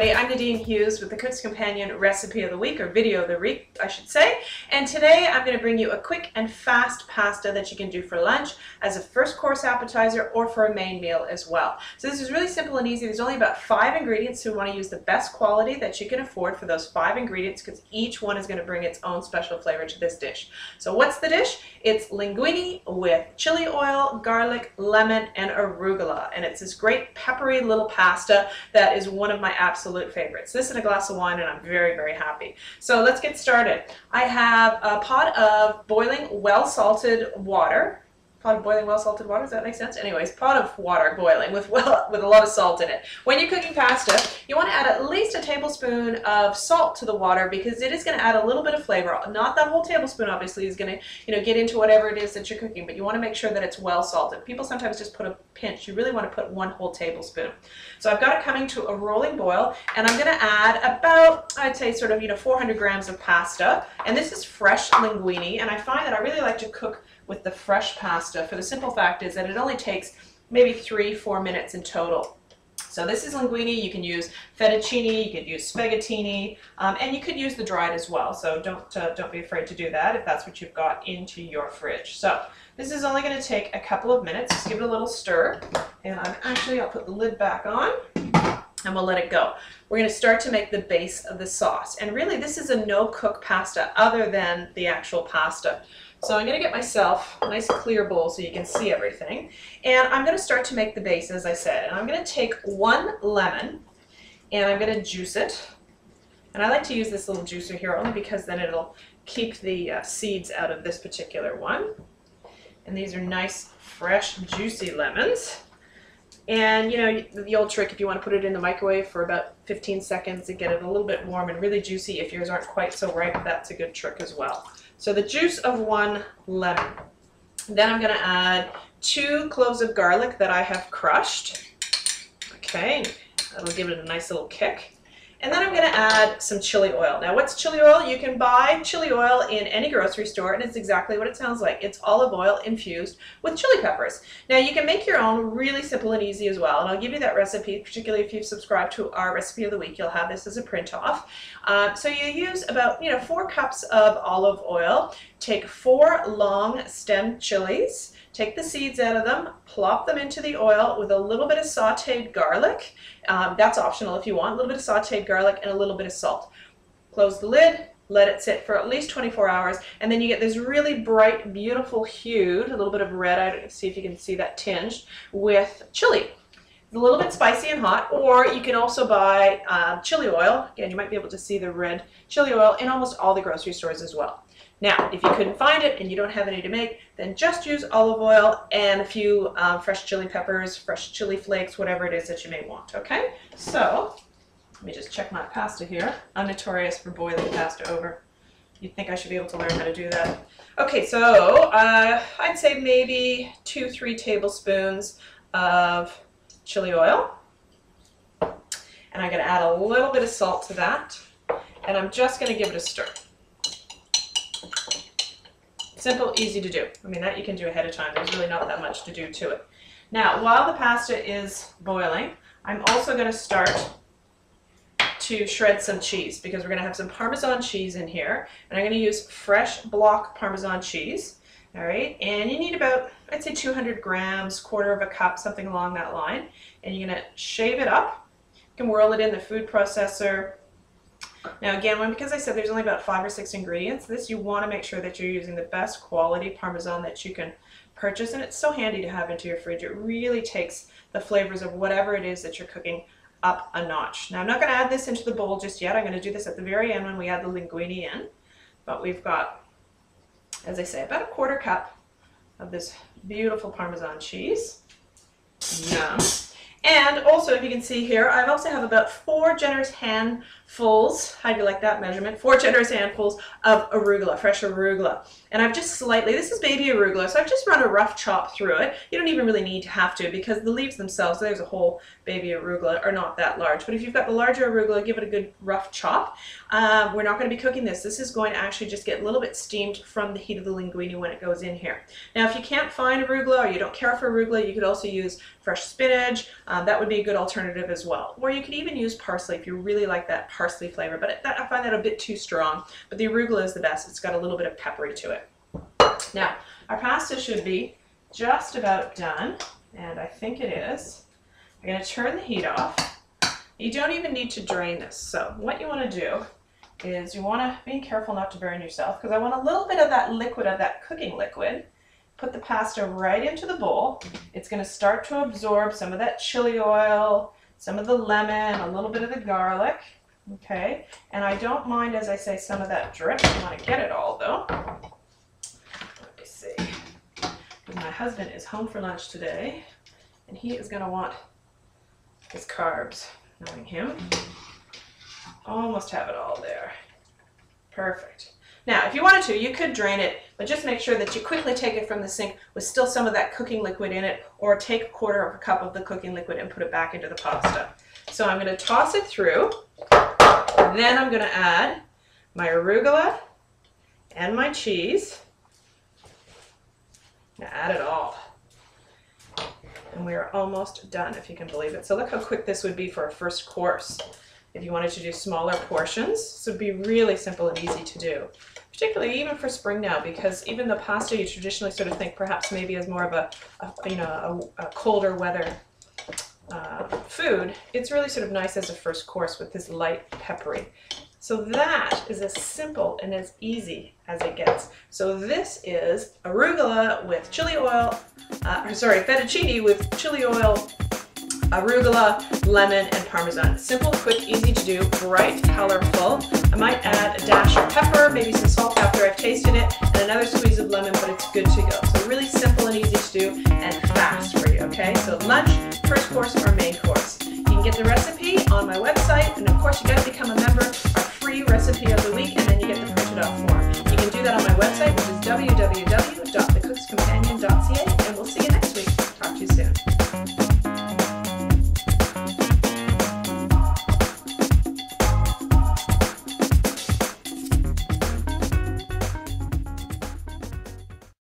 everybody. I'm Nadine Hughes with the Cook's Companion Recipe of the Week, or Video of the Week, I should say. And today I'm going to bring you a quick and fast pasta that you can do for lunch as a first course appetizer or for a main meal as well. So this is really simple and easy. There's only about 5 ingredients, so we want to use the best quality that you can afford for those 5 ingredients because each one is going to bring its own special flavor to this dish. So what's the dish? It's linguini with chili oil, garlic, lemon, and arugula. And it's this great peppery little pasta that is one of my absolute favorites. This and a glass of wine and I'm very, very happy. So let's get started. I have a pot of boiling well-salted water. Pot of boiling well-salted water, does that make sense? Anyways, pot of water boiling with a lot of salt in it. When you're cooking pasta, you want to add at least a tablespoon of salt to the water because it is going to add a little bit of flavor. Not that whole tablespoon, obviously, is going to get into whatever it is that you're cooking, but you want to make sure that it's well salted. People sometimes just put a pinch. You really want to put 1 whole tablespoon. So I've got it coming to a rolling boil, and I'm going to add about, I'd say, sort of 400 grams of pasta, and this is fresh linguini, and I find that I really like to cook with the fresh pasta for the simple fact is that it only takes maybe 3-4 minutes in total. So this is linguini. You can use fettuccine, you could use spaghettini, and you could use the dried as well. So don't be afraid to do that if that's what you've got into your fridge. So this is only going to take a couple of minutes. Just give it a little stir, and I'll put the lid back on, and we'll let it go. We're going to start to make the base of the sauce, and really this is a no-cook pasta other than the actual pasta. So I'm going to get myself a nice clear bowl so you can see everything. And I'm going to start to make the base, as I said. And I'm going to take 1 lemon and I'm going to juice it. And I like to use this little juicer here only because then it'll keep the seeds out of this particular one. And these are nice, fresh, juicy lemons. And the old trick, if you want to put it in the microwave for about 15 seconds to get it a little bit warm and really juicy, if yours aren't quite so ripe, that's a good trick as well. So the juice of 1 lemon. Then I'm going to add 2 cloves of garlic that I have crushed. Okay, that'll give it a nice little kick. And then I'm going to add some chili oil. Now what's chili oil? You can buy chili oil in any grocery store and it's exactly what it sounds like. It's olive oil infused with chili peppers. Now you can make your own really simple and easy as well. And I'll give you that recipe, particularly if you've subscribed to our recipe of the week. You'll have this as a print off. So you use about 4 cups of olive oil. Take 4 long stem chilies. Take the seeds out of them, plop them into the oil with a little bit of sauteed garlic. That's optional if you want. A little bit of sauteed garlic and a little bit of salt. Close the lid, let it sit for at least 24 hours, and then you get this really bright, beautiful hued, a little bit of red, I don't see if you can see that tinged, with chili. It's a little bit spicy and hot, or you can also buy chili oil. Again, you might be able to see the red chili oil in almost all the grocery stores as well. Now, if you couldn't find it and you don't have any to make, then just use olive oil and a few fresh chili peppers, fresh chili flakes, whatever it is that you may want, okay? So, let me just check my pasta here. I'm notorious for boiling pasta over. You'd think I should be able to learn how to do that. Okay, so I'd say maybe 2-3 tablespoons of chili oil. And I'm going to add a little bit of salt to that. And I'm just going to give it a stir. Simple, easy to do. I mean, that you can do ahead of time. There's really not that much to do to it. Now, while the pasta is boiling, I'm also going to start to shred some cheese because we're going to have some Parmesan cheese in here. And I'm going to use fresh block Parmesan cheese. All right, and you need about, I'd say 200 grams, 1/4 cup, something along that line. And you're going to shave it up. You can whirl it in the food processor. Now again, because I said there's only about 5 or 6 ingredients, you want to make sure that you're using the best quality Parmesan that you can purchase, and it's so handy to have into your fridge. It really takes the flavors of whatever it is that you're cooking up a notch. Now I'm not going to add this into the bowl just yet. I'm going to do this at the very end when we add the linguini in, but we've got, as I say, about 1/4 cup of this beautiful Parmesan cheese. Yum. And also, if you can see here, I also have about 4 generous handfuls handfuls, how do you like that measurement? 4 generous handfuls of arugula, fresh arugula. And I've just slightly, this is baby arugula, so I've just run a rough chop through it. You don't even really need to have to, because the leaves themselves, there's a whole baby arugula, are not that large. But if you've got the larger arugula, give it a good rough chop. We're not going to be cooking this. This is going to actually just get a little bit steamed from the heat of the linguine when it goes in here. Now, if you can't find arugula or you don't care for arugula, you could also use fresh spinach. That would be a good alternative as well. Or you could even use parsley if you really like that parsley flavor, but I find that a bit too strong. But the arugula is the best. It's got a little bit of peppery to it. Now, our pasta should be just about done, and I think it is. I'm going to turn the heat off. You don't even need to drain this. So what you want to do is you want to be careful not to burn yourself, because I want a little bit of that liquid, of that cooking liquid. Put the pasta right into the bowl. It's going to start to absorb some of that chili oil, some of the lemon, a little bit of the garlic. Okay, and I don't mind, as I say, some of that drip. I want to get it all though. Let me see. Because my husband is home for lunch today, and he is going to want his carbs, knowing him. Almost have it all there. Perfect. Now, if you wanted to, you could drain it, but just make sure that you quickly take it from the sink with still some of that cooking liquid in it, or take 1/4 of a cup of the cooking liquid and put it back into the pasta. So I'm going to toss it through. Then I'm going to add my arugula and my cheese. Now add it all. And we are almost done, if you can believe it. So look how quick this would be for a first course. If you wanted to do smaller portions, this would be really simple and easy to do. Particularly even for spring now, because even the pasta you traditionally sort of think perhaps maybe as more of a colder weather food, it's really sort of nice as a first course with this light peppery. So that is as simple and as easy as it gets. So this is arugula with chili oil, fettuccine with chili oil, arugula, lemon, and parmesan. Simple, quick, easy to do, bright, colorful. I might add a dash of pepper, maybe some salt after I've tasted it, and another squeeze of lemon, but it's good to go. So really simple and easy to do, and fast for you, okay? So lunch, first course, or main course. You can get the recipe on my website, and of course you got to become a member. Our free recipe of the week, and then you get the printed out form. You can do that on my website, which is www.thecookscompanion.ca, and we'll see you next week. Talk to you soon.